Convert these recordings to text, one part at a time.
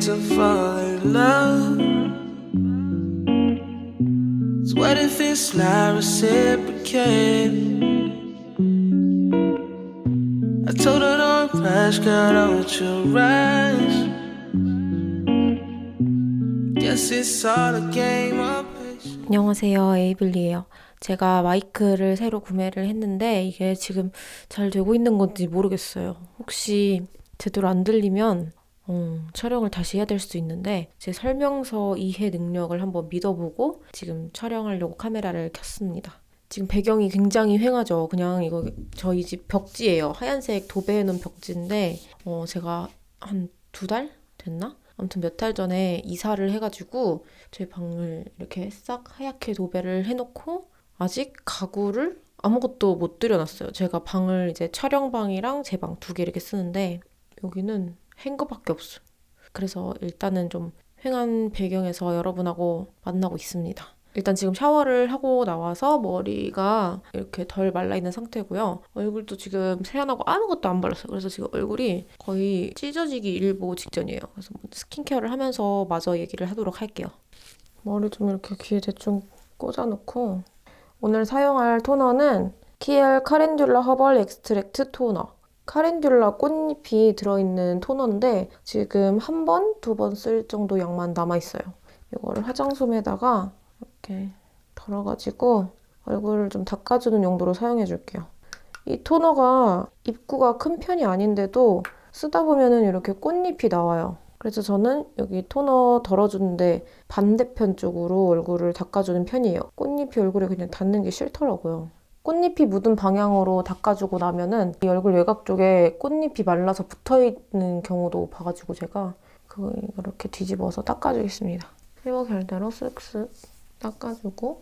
to fall in love. So what if it's not reciprocated? I told her don't rush, girl, don't you rush. Guess it's all a game of patience. 안녕하세요, 에이블리예요. 제가 마이크를 새로 구매를 했는데 이게 지금 잘 되고 있는 건지 모르겠어요. 혹시 제대로 안 들리면 촬영을 다시 해야 될 수도 있는데 제 설명서 이해 능력을 한번 믿어보고 지금 촬영하려고 카메라를 켰습니다. 지금 배경이 굉장히 휑하죠. 그냥 이거 저희 집 벽지예요. 하얀색 도배해놓은 벽지인데 제가 한 2달 됐나? 아무튼 몇 달 전에 이사를 해가지고 저희 방을 이렇게 싹 하얗게 도배를 해놓고 아직 가구를 아무것도 못 들여놨어요. 제가 방을 이제 촬영방이랑 제 방 2개 이렇게 쓰는데 여기는 행 거밖에 없어요. 그래서 일단은 좀 휑한 배경에서 여러분하고 만나고 있습니다. 일단 지금 샤워를 하고 나와서 머리가 이렇게 덜 말라있는 상태고요. 얼굴도 지금 세안하고 아무것도 안 발랐어요. 그래서 지금 얼굴이 거의 찢어지기 일보 직전이에요. 그래서 스킨케어를 하면서 마저 얘기를 하도록 할게요. 머리 좀 이렇게 귀에 대충 꽂아놓고 오늘 사용할 토너는 키엘 카렌듈라 허벌 엑스트랙트 토너. 카렌듈라 꽃잎이 들어있는 토너인데 지금 1번, 2번 쓸 정도 양만 남아있어요. 이거를 화장솜에다가 이렇게 덜어가지고 얼굴을 좀 닦아주는 용도로 사용해줄게요. 이 토너가 입구가 큰 편이 아닌데도 쓰다 보면은 이렇게 꽃잎이 나와요. 그래서 저는 여기 토너 덜어주는데 반대편 쪽으로 얼굴을 닦아주는 편이에요. 꽃잎이 얼굴에 그냥 닿는 게 싫더라고요. 꽃잎이 묻은 방향으로 닦아주고 나면은 이 얼굴 외곽 쪽에 꽃잎이 말라서 붙어있는 경우도 봐가지고 제가 그거 이렇게 뒤집어서 닦아주겠습니다. 피부 결대로 쓱쓱 닦아주고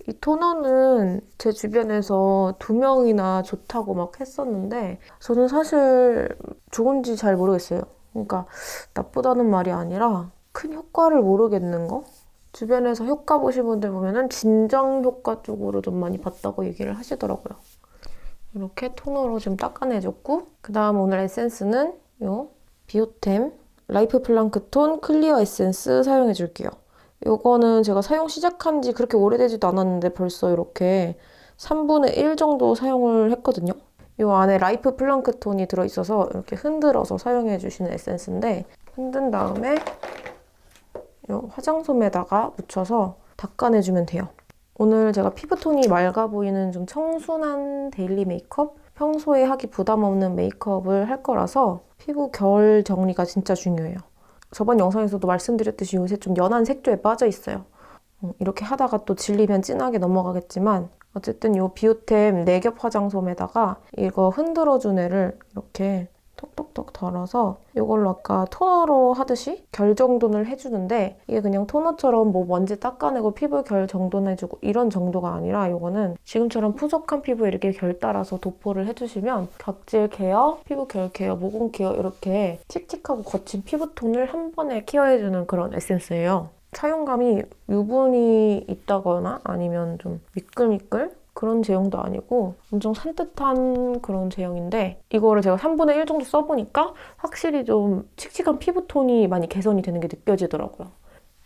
이 토너는 제 주변에서 2명이나 좋다고 막 했었는데 저는 사실 좋은지 잘 모르겠어요. 그러니까 나쁘다는 말이 아니라 큰 효과를 모르겠는 거? 주변에서 효과 보신 분들 보면은 진정 효과 쪽으로 좀 많이 봤다고 얘기를 하시더라고요. 이렇게 토너로 좀 닦아내줬고 그 다음 오늘 에센스는 요 비오템 라이프 플랑크톤 클리어 에센스 사용해줄게요. 요거는 제가 사용 시작한 지 그렇게 오래되지도 않았는데 벌써 이렇게 3분의 1 정도 사용을 했거든요. 요 안에 라이프 플랑크톤이 들어있어서 이렇게 흔들어서 사용해주시는 에센스인데 흔든 다음에 요 화장솜에다가 묻혀서 닦아내주면 돼요. 오늘 제가 피부톤이 맑아 보이는 좀 청순한 데일리 메이크업? 평소에 하기 부담 없는 메이크업을 할 거라서 피부 결 정리가 진짜 중요해요. 저번 영상에서도 말씀드렸듯이 요새 좀 연한 색조에 빠져 있어요. 이렇게 하다가 또 질리면 진하게 넘어가겠지만 어쨌든 이 비오템 4겹 화장솜에다가 이거 흔들어준 애를 이렇게 톡톡톡 덜어서 이걸로 아까 토너로 하듯이 결 정돈을 해주는데 이게 그냥 토너처럼 뭐 먼지 닦아내고 피부 결 정돈해주고 이런 정도가 아니라 이거는 지금처럼 푸석한 피부에 이렇게 결 따라서 도포를 해주시면 각질 케어, 피부 결 케어, 모공 케어 이렇게 칙칙하고 거친 피부톤을 한 번에 케어해주는 그런 에센스예요. 사용감이 유분이 있다거나 아니면 좀 미끌미끌? 그런 제형도 아니고 엄청 산뜻한 그런 제형인데 이거를 제가 3분의 1 정도 써보니까 확실히 좀 칙칙한 피부톤이 많이 개선이 되는 게 느껴지더라고요.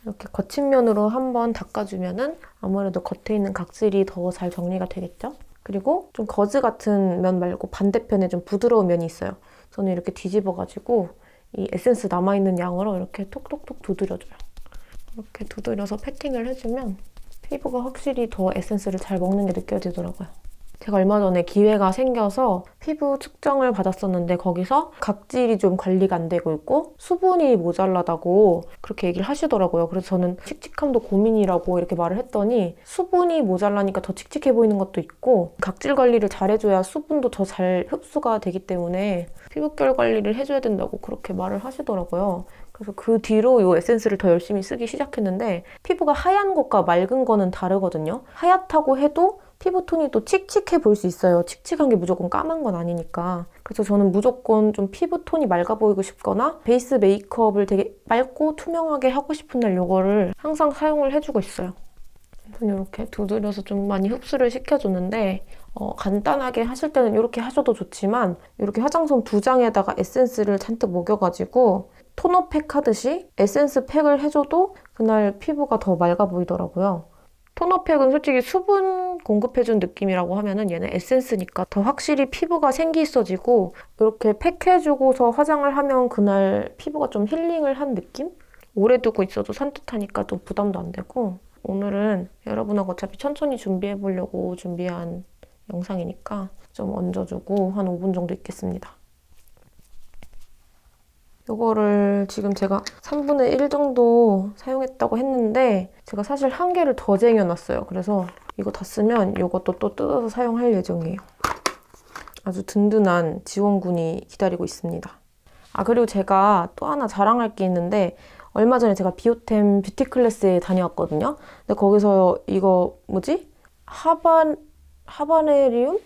이렇게 거친 면으로 한번 닦아주면은 아무래도 겉에 있는 각질이 더 잘 정리가 되겠죠? 그리고 좀 거즈 같은 면 말고 반대편에 좀 부드러운 면이 있어요. 저는 이렇게 뒤집어가지고 이 에센스 남아있는 양으로 이렇게 톡톡톡 두드려줘요. 이렇게 두드려서 패팅을 해주면 피부가 확실히 더 에센스를 잘 먹는 게 느껴지더라고요. 제가 얼마 전에 기회가 생겨서 피부 측정을 받았었는데 거기서 각질이 좀 관리가 안 되고 있고 수분이 모자라다고 그렇게 얘기를 하시더라고요. 그래서 저는 칙칙함도 고민이라고 이렇게 말을 했더니 수분이 모자라니까 더 칙칙해 보이는 것도 있고 각질 관리를 잘해줘야 수분도 더 잘 흡수가 되기 때문에 피부결 관리를 해줘야 된다고 그렇게 말을 하시더라고요. 그래서 그 뒤로 이 에센스를 더 열심히 쓰기 시작했는데 피부가 하얀 것과 맑은 거는 다르거든요. 하얗다고 해도 피부톤이 또 칙칙해 보일 수 있어요. 칙칙한 게 무조건 까만 건 아니니까. 그래서 저는 무조건 좀 피부톤이 맑아 보이고 싶거나 베이스 메이크업을 되게 맑고 투명하게 하고 싶은 날 이거를 항상 사용을 해주고 있어요. 이렇게 두드려서 좀 많이 흡수를 시켜주는데 간단하게 하실 때는 이렇게 하셔도 좋지만 이렇게 화장솜 2장에다가 에센스를 잔뜩 먹여가지고 토너팩 하듯이 에센스 팩을 해줘도 그날 피부가 더 맑아 보이더라고요. 토너팩은 솔직히 수분 공급해준 느낌이라고 하면은 얘는 에센스니까 더 확실히 피부가 생기 있어지고 이렇게 팩해주고서 화장을 하면 그날 피부가 좀 힐링을 한 느낌? 오래 두고 있어도 산뜻하니까 좀 부담도 안 되고 오늘은 여러분하고 어차피 천천히 준비해보려고 준비한 영상이니까 좀 얹어주고 한 5분 정도 있겠습니다. 이거를 지금 제가 3분의 1 정도 사용했다고 했는데 제가 사실 한 개를 더 쟁여놨어요. 그래서 이거 다 쓰면 이것도 또 뜯어서 사용할 예정이에요. 아주 든든한 지원군이 기다리고 있습니다. 아 그리고 제가 또 하나 자랑할 게 있는데 얼마 전에 제가 비오템 뷰티 클래스에 다녀왔거든요. 근데 거기서 이거 뭐지? 하바네리움?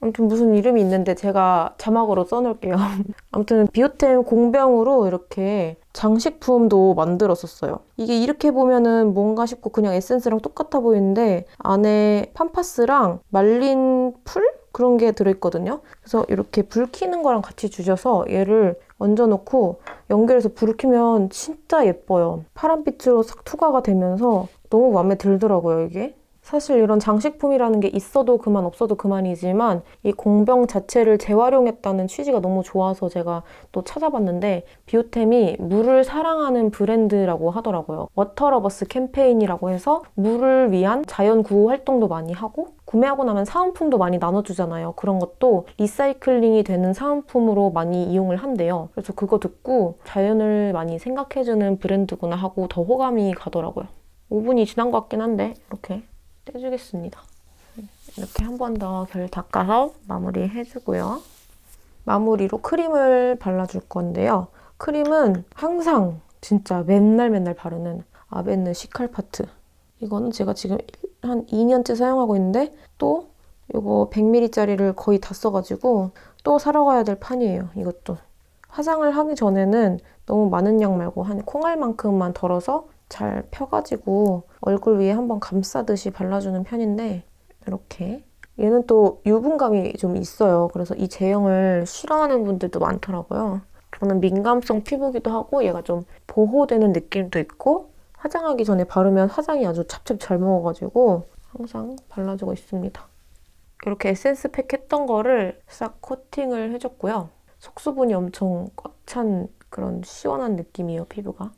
아무튼 무슨 이름이 있는데 제가 자막으로 써놓을게요. 아무튼 비오템 공병으로 이렇게 장식품도 만들었었어요. 이게 이렇게 보면은 뭔가 싶고 그냥 에센스랑 똑같아 보이는데 안에 팜파스랑 말린 풀? 그런 게 들어있거든요. 그래서 이렇게 불 켜는 거랑 같이 주셔서 얘를 얹어놓고 연결해서 불을 켜면 진짜 예뻐요. 파란빛으로 싹 투과가 되면서 너무 마음에 들더라고요, 이게. 사실 이런 장식품이라는 게 있어도 그만 없어도 그만이지만 이 공병 자체를 재활용했다는 취지가 너무 좋아서 제가 또 찾아봤는데 비오템이 물을 사랑하는 브랜드라고 하더라고요. 워터러버스 캠페인이라고 해서 물을 위한 자연 구호 활동도 많이 하고 구매하고 나면 사은품도 많이 나눠주잖아요. 그런 것도 리사이클링이 되는 사은품으로 많이 이용을 한대요. 그래서 그거 듣고 자연을 많이 생각해주는 브랜드구나 하고 더 호감이 가더라고요. 5분이 지난 것 같긴 한데 이렇게 떼주겠습니다. 이렇게 한 번 더 결 닦아서 마무리 해주고요. 마무리로 크림을 발라줄 건데요. 크림은 항상 진짜 맨날 바르는 아베느 시칼파트. 이거는 제가 지금 한 2년째 사용하고 있는데 또 이거 100ml짜리를 거의 다 써가지고 또 사러 가야 될 판이에요. 이것도. 화장을 하기 전에는 너무 많은 양 말고 한 콩알만큼만 덜어서 잘 펴가지고 얼굴 위에 한번 감싸듯이 발라주는 편인데 이렇게 얘는 또 유분감이 좀 있어요. 그래서 이 제형을 싫어하는 분들도 많더라고요. 저는 민감성 피부기도 하고 얘가 좀 보호되는 느낌도 있고 화장하기 전에 바르면 화장이 아주 찹찹 잘 먹어가지고 항상 발라주고 있습니다. 이렇게 에센스 팩 했던 거를 싹 코팅을 해줬고요. 속수분이 엄청 꽉 찬 그런 시원한 느낌이에요, 피부가.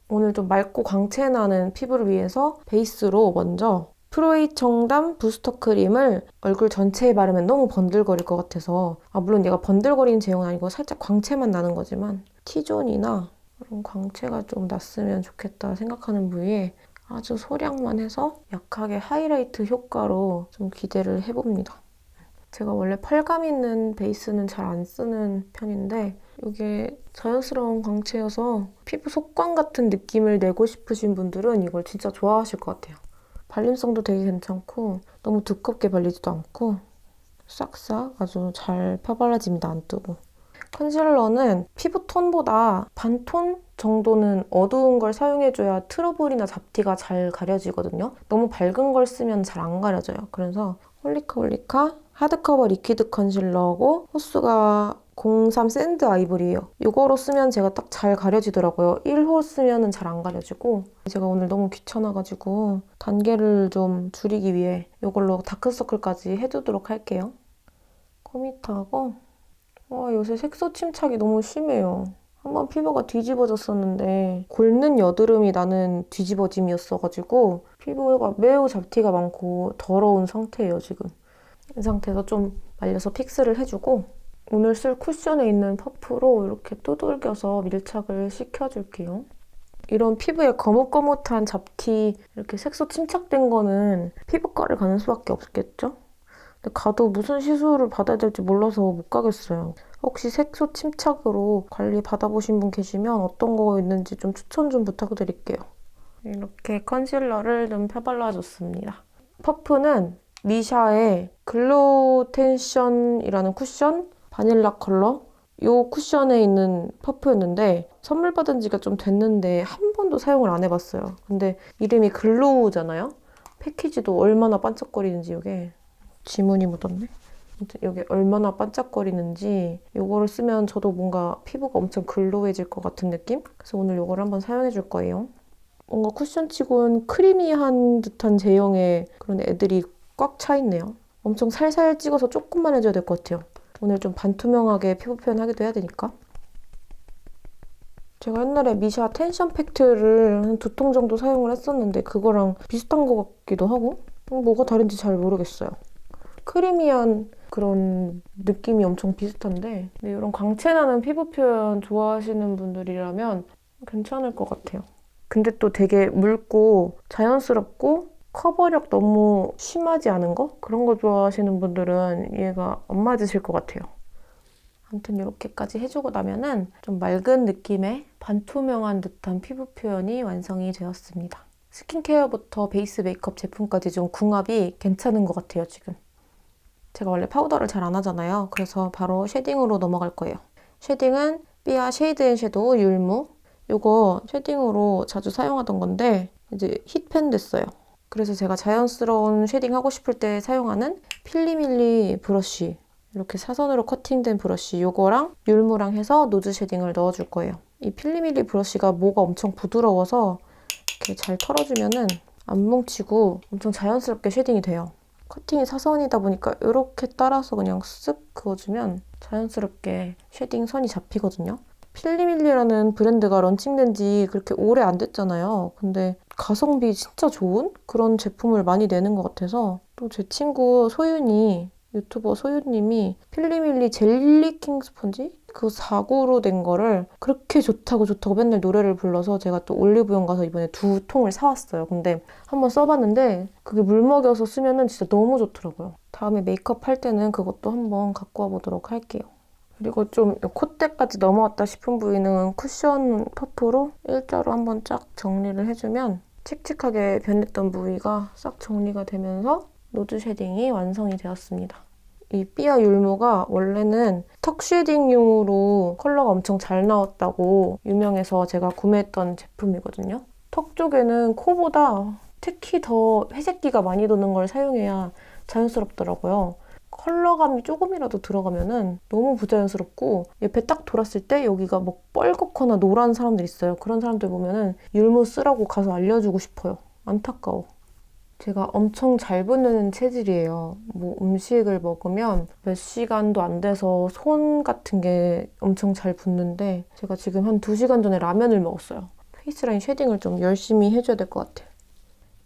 오늘 좀 맑고 광채나는 피부를 위해서 베이스로 먼저 프로에이 청담 부스터 크림을 얼굴 전체에 바르면 너무 번들거릴 것 같아서 물론 얘가 번들거리는 제형은 아니고 살짝 광채만 나는 거지만 T존이나 그런 광채가 좀 났으면 좋겠다 생각하는 부위에 아주 소량만 해서 약하게 하이라이트 효과로 좀 기대를 해봅니다. 제가 원래 펄감 있는 베이스는 잘 안 쓰는 편인데 이게 자연스러운 광채여서 피부 속광 같은 느낌을 내고 싶으신 분들은 이걸 진짜 좋아하실 것 같아요. 발림성도 되게 괜찮고 너무 두껍게 발리지도 않고 싹싹 아주 잘 펴발라집니다. 안 뜨고. 컨실러는 피부 톤보다 반톤 정도는 어두운 걸 사용해줘야 트러블이나 잡티가 잘 가려지거든요. 너무 밝은 걸 쓰면 잘 안 가려져요. 그래서 홀리카 하드커버 리퀴드 컨실러고 호수가 03 샌드 아이보리예요. 이거로 쓰면 제가 딱 잘 가려지더라고요. 1호 쓰면 잘 안 가려지고 제가 오늘 너무 귀찮아가지고 단계를 좀 줄이기 위해 이걸로 다크서클까지 해두도록 할게요. 코미트하고 요새 색소 침착이 너무 심해요. 한번 피부가 뒤집어졌었는데 골는 여드름이 나는 뒤집어짐이었어가지고 피부가 매우 잡티가 많고 더러운 상태예요, 지금. 이 상태에서 좀 말려서 픽스를 해주고 오늘 쓸 쿠션에 있는 퍼프로 이렇게 두들겨서 밀착을 시켜줄게요. 이런 피부에 거뭇거뭇한 잡티, 이렇게 색소 침착된 거는 피부과를 가는 수밖에 없겠죠? 근데 가도 무슨 시술을 받아야 될지 몰라서 못 가겠어요. 혹시 색소 침착으로 관리 받아보신 분 계시면 어떤 거 있는지 좀 추천 좀 부탁드릴게요. 이렇게 컨실러를 좀 펴발라줬습니다. 퍼프는 미샤의 글로우 텐션이라는 쿠션, 바닐라 컬러. 이 쿠션에 있는 퍼프였는데 선물 받은 지가 좀 됐는데 한 번도 사용을 안 해봤어요. 근데 이름이 글로우잖아요? 패키지도 얼마나 반짝거리는지 이게 지문이 묻었네. 아무튼 여기 얼마나 반짝거리는지 이거를 쓰면 저도 뭔가 피부가 엄청 글로우해질 것 같은 느낌? 그래서 오늘 이거를 한번 사용해 줄 거예요. 뭔가 쿠션치고는 크리미한 듯한 제형의 그런 애들이 꽉 차 있네요. 엄청 살살 찍어서 조금만 해줘야 될 것 같아요. 오늘 좀 반투명하게 피부 표현하기도 해야 되니까. 제가 옛날에 미샤 텐션 팩트를 한 2통 정도 사용을 했었는데 그거랑 비슷한 것 같기도 하고 뭐가 다른지 잘 모르겠어요. 크리미한 그런 느낌이 엄청 비슷한데 이런 광채나는 피부 표현 좋아하시는 분들이라면 괜찮을 것 같아요. 근데 또 되게 묽고 자연스럽고 커버력 너무 심하지 않은 거? 그런 거 좋아하시는 분들은 얘가 안 맞으실 것 같아요. 아무튼 이렇게까지 해주고 나면은 좀 맑은 느낌의 반투명한 듯한 피부 표현이 완성이 되었습니다. 스킨케어부터 베이스 메이크업 제품까지 좀 궁합이 괜찮은 것 같아요, 지금. 제가 원래 파우더를 잘 안 하잖아요. 그래서 바로 쉐딩으로 넘어갈 거예요. 쉐딩은 삐아 쉐이드 앤 섀도우 율무. 이거 쉐딩으로 자주 사용하던 건데 이제 힙팬 됐어요. 그래서 제가 자연스러운 쉐딩 하고 싶을 때 사용하는 필리밀리 브러쉬, 이렇게 사선으로 커팅된 브러쉬 이거랑 율무랑 해서 노즈 쉐딩을 넣어줄 거예요. 이 필리밀리 브러쉬가 모가 엄청 부드러워서 이렇게 잘 털어주면은 안 뭉치고 엄청 자연스럽게 쉐딩이 돼요. 커팅이 사선이다 보니까 이렇게 따라서 그냥 쓱 그어주면 자연스럽게 쉐딩 선이 잡히거든요. 필리밀리라는 브랜드가 런칭된 지 그렇게 오래 안 됐잖아요. 근데 가성비 진짜 좋은 그런 제품을 많이 내는 것 같아서 또 제 친구 소윤이 유튜버 소윤님이 필리밀리 젤리킹 스펀지? 그 4구로 된 거를 그렇게 좋다고 맨날 노래를 불러서 제가 또 올리브영 가서 이번에 2통을 사왔어요. 근데 한번 써봤는데 그게 물 먹여서 쓰면은 진짜 너무 좋더라고요. 다음에 메이크업 할 때는 그것도 한번 갖고 와보도록 할게요. 그리고 좀 콧대까지 넘어왔다 싶은 부위는 쿠션 퍼프로 일자로 한번 쫙 정리를 해주면 칙칙하게 변했던 부위가 싹 정리가 되면서 노즈 쉐딩이 완성이 되었습니다. 이 삐아 율무가 원래는 턱 쉐딩용으로 컬러가 엄청 잘 나왔다고 유명해서 제가 구매했던 제품이거든요. 턱 쪽에는 코보다 특히 더 회색기가 많이 도는 걸 사용해야 자연스럽더라고요. 컬러감이 조금이라도 들어가면은 너무 부자연스럽고 옆에 딱 돌았을 때 여기가 뭐 뻘겋거나 노란 사람들 있어요. 그런 사람들 보면은 율무 쓰라고 가서 알려주고 싶어요. 안타까워. 제가 엄청 잘 붓는 체질이에요. 뭐 음식을 먹으면 몇 시간도 안 돼서 손 같은 게 엄청 잘 붓는데 제가 지금 한 2시간 전에 라면을 먹었어요. 페이스라인 쉐딩을 좀 열심히 해줘야 될 것 같아요.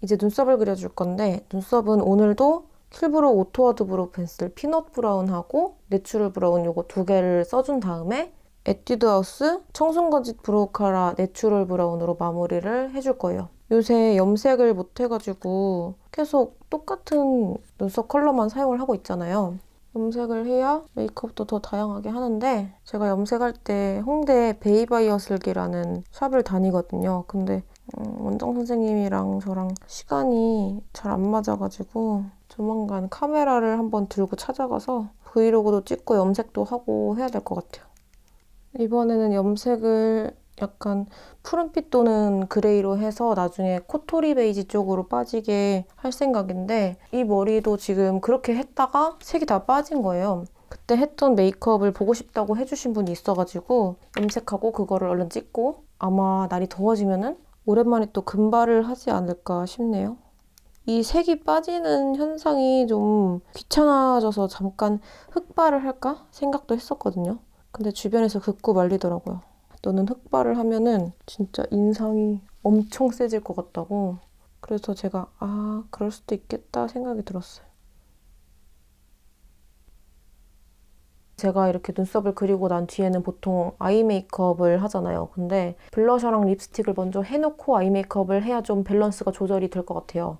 이제 눈썹을 그려줄 건데 눈썹은 오늘도 킬브로 오토와드 브로우 펜슬 피넛 브라운하고 내추럴 브라운 요거 2개를 써준 다음에 에뛰드 하우스 청순거짓 브로우 카라 내추럴 브라운으로 마무리를 해줄 거예요. 요새 염색을 못 해가지고 계속 똑같은 눈썹 컬러만 사용을 하고 있잖아요. 염색을 해야 메이크업도 더 다양하게 하는데 제가 염색할 때 홍대 베이바이어슬기라는 샵을 다니거든요. 근데 원장 선생님이랑 저랑 시간이 잘 안 맞아가지고 조만간 카메라를 한번 들고 찾아가서 브이로그도 찍고 염색도 하고 해야 될 것 같아요. 이번에는 염색을 약간 푸른빛 또는 그레이로 해서 나중에 코토리 베이지 쪽으로 빠지게 할 생각인데 이 머리도 지금 그렇게 했다가 색이 다 빠진 거예요. 그때 했던 메이크업을 보고 싶다고 해주신 분이 있어가지고 염색하고 그거를 얼른 찍고 아마 날이 더워지면은 오랜만에 또 금발을 하지 않을까 싶네요. 이 색이 빠지는 현상이 좀 귀찮아져서 잠깐 흑발을 할까 생각도 했었거든요. 근데 주변에서 극구 말리더라고요. 너는 흑발을 하면은 진짜 인상이 엄청 세질 것 같다고. 그래서 제가 그럴 수도 있겠다 생각이 들었어요. 제가 이렇게 눈썹을 그리고 난 뒤에는 보통 아이 메이크업을 하잖아요. 근데 블러셔랑 립스틱을 먼저 해놓고 아이 메이크업을 해야 좀 밸런스가 조절이 될 것 같아요.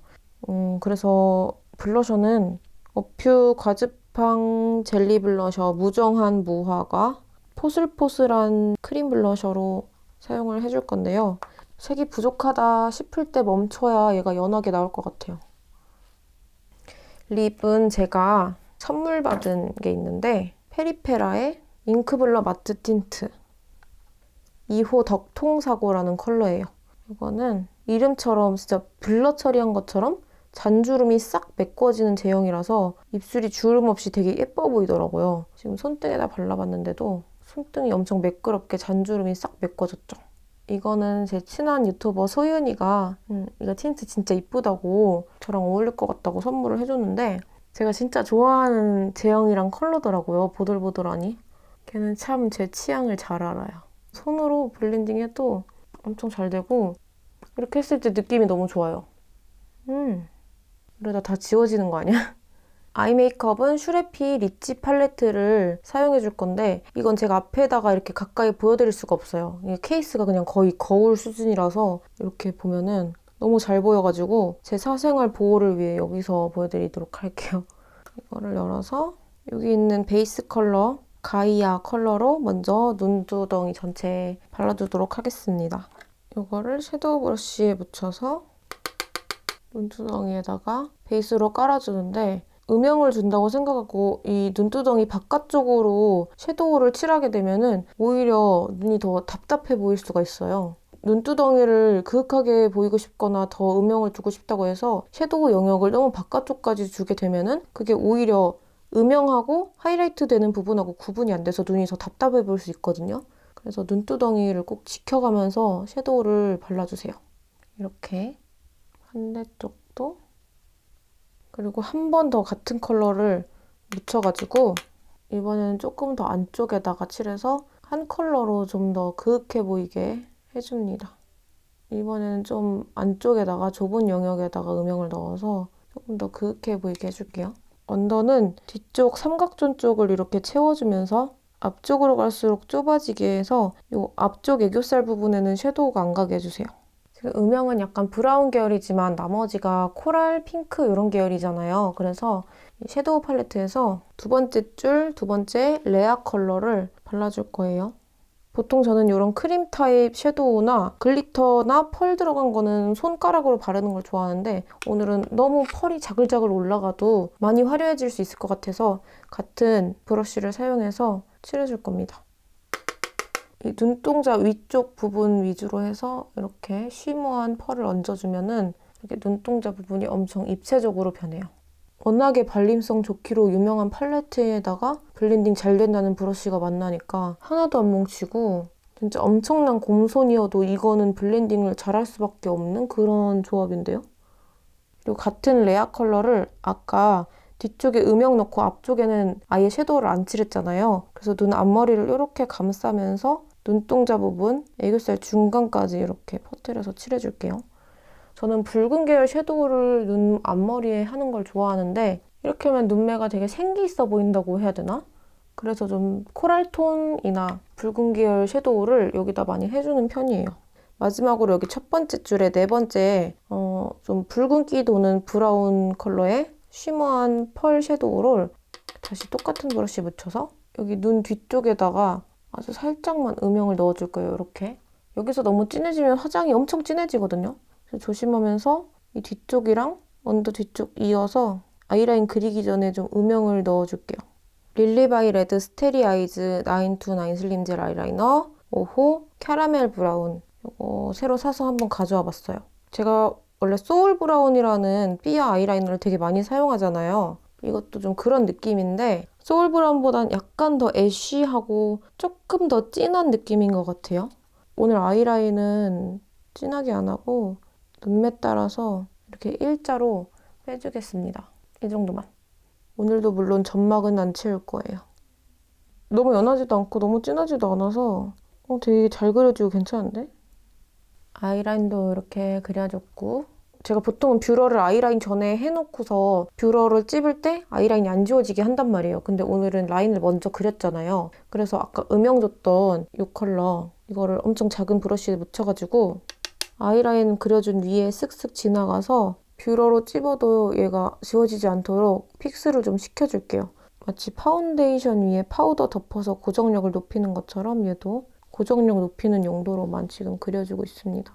그래서 블러셔는 어퓨 과즙팡 젤리 블러셔 무정한 무화과 포슬포슬한 크림 블러셔로 사용을 해줄 건데요. 색이 부족하다 싶을 때 멈춰야 얘가 연하게 나올 것 같아요. 립은 제가 선물 받은 게 있는데 페리페라의 잉크블러 마트 틴트 2호 덕통사고라는 컬러예요. 이거는 이름처럼 진짜 블러 처리한 것처럼 잔주름이 싹 메꿔지는 제형이라서 입술이 주름 없이 되게 예뻐 보이더라고요. 지금 손등에다 발라봤는데도 손등이 엄청 매끄럽게 잔주름이 싹 메꿔졌죠. 이거는 제 친한 유튜버 소윤이가 이거 틴트 진짜 이쁘다고 저랑 어울릴 것 같다고 선물을 해줬는데 제가 진짜 좋아하는 제형이랑 컬러더라고요. 보들보들하니. 걔는 참 제 취향을 잘 알아요. 손으로 블렌딩 해도 엄청 잘 되고 이렇게 했을 때 느낌이 너무 좋아요. 이러다 다 지워지는 거 아니야? 아이 메이크업은 슈레피 리치 팔레트를 사용해 줄 건데 이건 제가 앞에다가 이렇게 가까이 보여드릴 수가 없어요. 이게 케이스가 그냥 거의 거울 수준이라서 이렇게 보면은 너무 잘 보여가지고 제 사생활 보호를 위해 여기서 보여드리도록 할게요. 이거를 열어서 여기 있는 베이스 컬러 가이아 컬러로 먼저 눈두덩이 전체에 발라주도록 하겠습니다. 이거를 섀도우 브러쉬에 묻혀서 눈두덩이에다가 베이스로 깔아주는데 음영을 준다고 생각하고 이 눈두덩이 바깥쪽으로 섀도우를 칠하게 되면은 오히려 눈이 더 답답해 보일 수가 있어요. 눈두덩이를 그윽하게 보이고 싶거나 더 음영을 주고 싶다고 해서 섀도우 영역을 너무 바깥쪽까지 주게 되면은 그게 오히려 음영하고 하이라이트 되는 부분하고 구분이 안 돼서 눈이 더 답답해 보일 수 있거든요. 그래서 눈두덩이를 꼭 지켜가면서 섀도우를 발라주세요. 이렇게 반대쪽도 그리고 한 번 더 같은 컬러를 묻혀가지고 이번에는 조금 더 안쪽에다가 칠해서 한 컬러로 좀 더 그윽해 보이게 해줍니다. 이번에는 좀 안쪽에다가 좁은 영역에다가 음영을 넣어서 조금 더 그윽해 보이게 해줄게요. 언더는 뒤쪽 삼각존 쪽을 이렇게 채워주면서 앞쪽으로 갈수록 좁아지게 해서 이 앞쪽 애교살 부분에는 섀도우가 안 가게 해주세요. 지금 음영은 약간 브라운 계열이지만 나머지가 코랄, 핑크 이런 계열이잖아요. 그래서 이 섀도우 팔레트에서 두 번째 줄, 두 번째 레아 컬러를 발라줄 거예요. 보통 저는 이런 크림 타입 섀도우나 글리터나 펄 들어간 거는 손가락으로 바르는 걸 좋아하는데 오늘은 너무 펄이 자글자글 올라가도 많이 화려해질 수 있을 것 같아서 같은 브러쉬를 사용해서 칠해줄 겁니다. 이 눈동자 위쪽 부분 위주로 해서 이렇게 쉬머한 펄을 얹어주면은 이렇게 눈동자 부분이 엄청 입체적으로 변해요. 워낙에 발림성 좋기로 유명한 팔레트에다가 블렌딩 잘 된다는 브러쉬가 만나니까 하나도 안 뭉치고 진짜 엄청난 곰손이어도 이거는 블렌딩을 잘할 수밖에 없는 그런 조합인데요. 그리고 같은 레아 컬러를 아까 뒤쪽에 음영 넣고 앞쪽에는 아예 섀도우를 안 칠했잖아요. 그래서 눈 앞머리를 이렇게 감싸면서 눈동자 부분, 애교살 중간까지 이렇게 퍼뜨려서 칠해줄게요. 저는 붉은 계열 섀도우를 눈 앞머리에 하는 걸 좋아하는데 이렇게 하면 눈매가 되게 생기 있어 보인다고 해야 되나? 그래서 좀 코랄 톤이나 붉은 계열 섀도우를 여기다 많이 해주는 편이에요. 마지막으로 여기 첫 번째 줄에 네 번째 좀 붉은기 도는 브라운 컬러의 쉬머한 펄 섀도우를 다시 똑같은 브러쉬 묻혀서 여기 눈 뒤쪽에다가 아주 살짝만 음영을 넣어줄 거예요. 이렇게. 여기서 너무 진해지면 화장이 엄청 진해지거든요. 그래서 조심하면서 이 뒤쪽이랑 언더 뒤쪽 이어서 아이라인 그리기 전에 좀 음영을 넣어줄게요. 릴리바이 레드 스테리 아이즈 929 슬림 젤 아이라이너 5호 캐러멜 브라운 이거 새로 사서 한번 가져와 봤어요. 제가 원래 소울 브라운이라는 삐아 아이라이너를 되게 많이 사용하잖아요. 이것도 좀 그런 느낌인데 소울 브라운보단 약간 더 애쉬하고 조금 더 진한 느낌인 것 같아요. 오늘 아이라인은 진하게 안 하고 눈매 따라서 이렇게 일자로 빼주겠습니다. 이 정도만. 오늘도 물론 점막은 안 채울 거예요. 너무 연하지도 않고 너무 진하지도 않아서 되게 잘 그려지고 괜찮은데? 아이라인도 이렇게 그려줬고 제가 보통은 뷰러를 아이라인 전에 해놓고서 뷰러를 찝을 때 아이라인이 안 지워지게 한단 말이에요. 근데 오늘은 라인을 먼저 그렸잖아요. 그래서 아까 음영 줬던 이 컬러 이거를 엄청 작은 브러쉬에 묻혀가지고 아이라인 그려준 위에 쓱쓱 지나가서 뷰러로 찝어도 얘가 지워지지 않도록 픽스를 좀 시켜줄게요. 마치 파운데이션 위에 파우더 덮어서 고정력을 높이는 것처럼 얘도 고정력 높이는 용도로만 지금 그려주고 있습니다.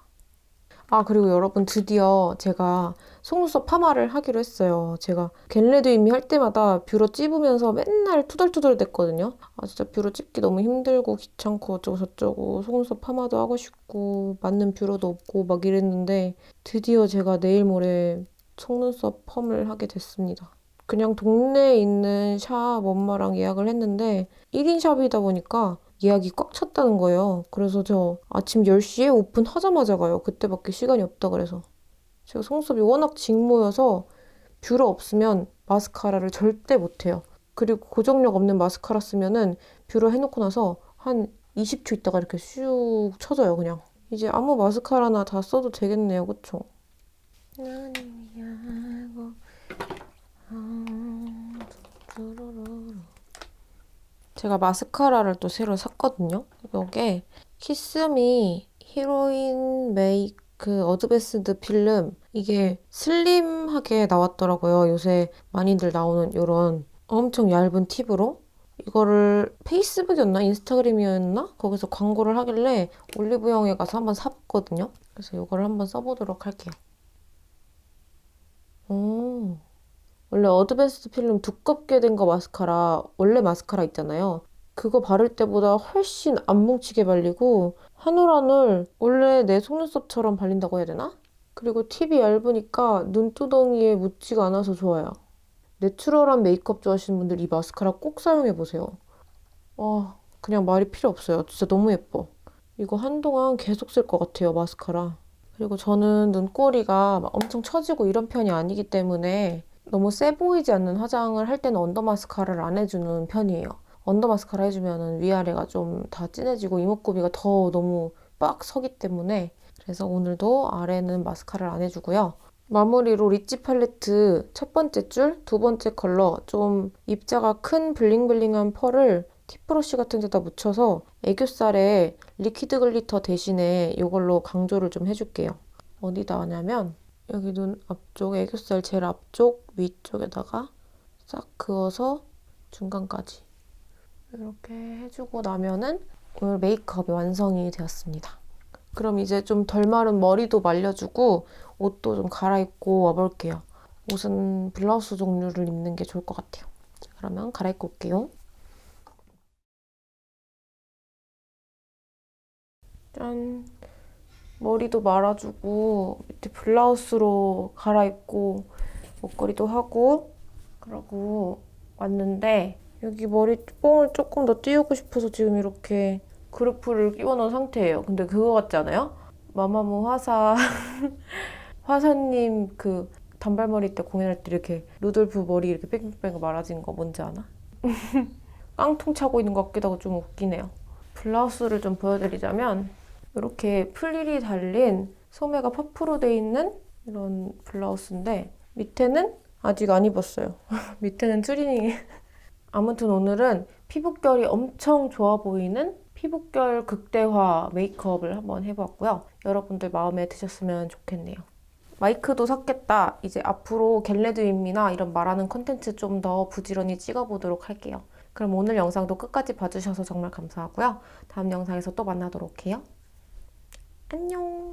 아 그리고 여러분 드디어 제가 속눈썹 파마를 하기로 했어요. 제가 겟레디미 할 때마다 뷰러 찝으면서 맨날 투덜투덜 됐거든요. 아 진짜 뷰러 찝기 너무 힘들고 귀찮고 어쩌고 저쩌고 속눈썹 파마도 하고 싶고 맞는 뷰러도 없고 막 이랬는데 드디어 제가 내일 모레 속눈썹 펌을 하게 됐습니다. 그냥 동네에 있는 샵 엄마랑 예약을 했는데 1인 샵이다 보니까 예약이 꽉 찼다는 거예요. 그래서 저 아침 10시에 오픈하자마자 가요. 그때밖에 시간이 없다 그래서. 제가 속눈썹이 워낙 직모여서 뷰러 없으면 마스카라를 절대 못해요. 그리고 고정력 없는 마스카라 쓰면은 뷰러 해놓고 나서 한 20초 있다가 이렇게 슉 쳐져요, 그냥. 이제 아무 마스카라나 다 써도 되겠네요, 그쵸? 제가 마스카라를 또 새로 샀거든요. 이게 키스미 히로인 메이크 어드밴스드 필름. 이게 슬림하게 나왔더라고요. 요새 많이들 나오는 이런 엄청 얇은 팁으로. 이거를 페이스북이었나 인스타그램이었나 거기서 광고를 하길래 올리브영에 가서 한번 사봤거든요. 그래서 이거를 한번 써보도록 할게요. 오. 원래 어드밴스드 필름 두껍게 된 거 마스카라, 원래 마스카라 있잖아요. 그거 바를 때보다 훨씬 안 뭉치게 발리고 한 올 한 올 원래 내 속눈썹처럼 발린다고 해야 되나? 그리고 팁이 얇으니까 눈두덩이에 묻지가 않아서 좋아요. 내추럴한 메이크업 좋아하시는 분들 이 마스카라 꼭 사용해보세요. 와, 그냥 말이 필요 없어요. 진짜 너무 예뻐. 이거 한동안 계속 쓸 것 같아요, 마스카라. 그리고 저는 눈꼬리가 막 엄청 처지고 이런 편이 아니기 때문에 너무 세 보이지 않는 화장을 할 때는 언더 마스카라를 안 해주는 편이에요. 언더 마스카라 해주면 위아래가 좀 다 진해지고 이목구비가 더 너무 빡 서기 때문에 그래서 오늘도 아래는 마스카라를 안 해주고요. 마무리로 리치 팔레트 첫 번째 줄, 두 번째 컬러 좀 입자가 큰 블링블링한 펄을 팁브러쉬 같은 데다 묻혀서 애교살에 리퀴드 글리터 대신에 이걸로 강조를 좀 해줄게요. 어디다 하냐면 여기 눈 앞쪽, 애교살 제일 앞쪽 위쪽에다가 싹 그어서 중간까지 이렇게 해주고 나면은 오늘 메이크업이 완성이 되었습니다. 그럼 이제 좀 덜 마른 머리도 말려주고 옷도 좀 갈아입고 와볼게요. 옷은 블라우스 종류를 입는 게 좋을 것 같아요. 그러면 갈아입고 올게요. 짠! 머리도 말아주고 밑에 블라우스로 갈아입고 목걸이도 하고 그러고 왔는데 여기 머리뽕을 조금 더 띄우고 싶어서 지금 이렇게 그루프를 끼워놓은 상태예요. 근데 그거 같지 않아요? 마마무 화사님 그 단발머리 때 공연할 때 이렇게 루돌프 머리 이렇게 뺑뺑뺑 말아진 거 뭔지 아나? 깡통 차고 있는 것 같기도 하고 좀 웃기네요. 블라우스를 좀 보여드리자면 이렇게 플릴이 달린 소매가 퍼프로 돼 있는 이런 블라우스인데 밑에는 아직 안 입었어요. 밑에는 추리닝. 아무튼 오늘은 피부결이 엄청 좋아 보이는 피부결 극대화 메이크업을 한번 해봤고요. 여러분들 마음에 드셨으면 좋겠네요. 마이크도 샀겠다. 이제 앞으로 겟레드임이나 이런 말하는 컨텐츠 좀 더 부지런히 찍어보도록 할게요. 그럼 오늘 영상도 끝까지 봐주셔서 정말 감사하고요. 다음 영상에서 또 만나도록 해요. 안녕!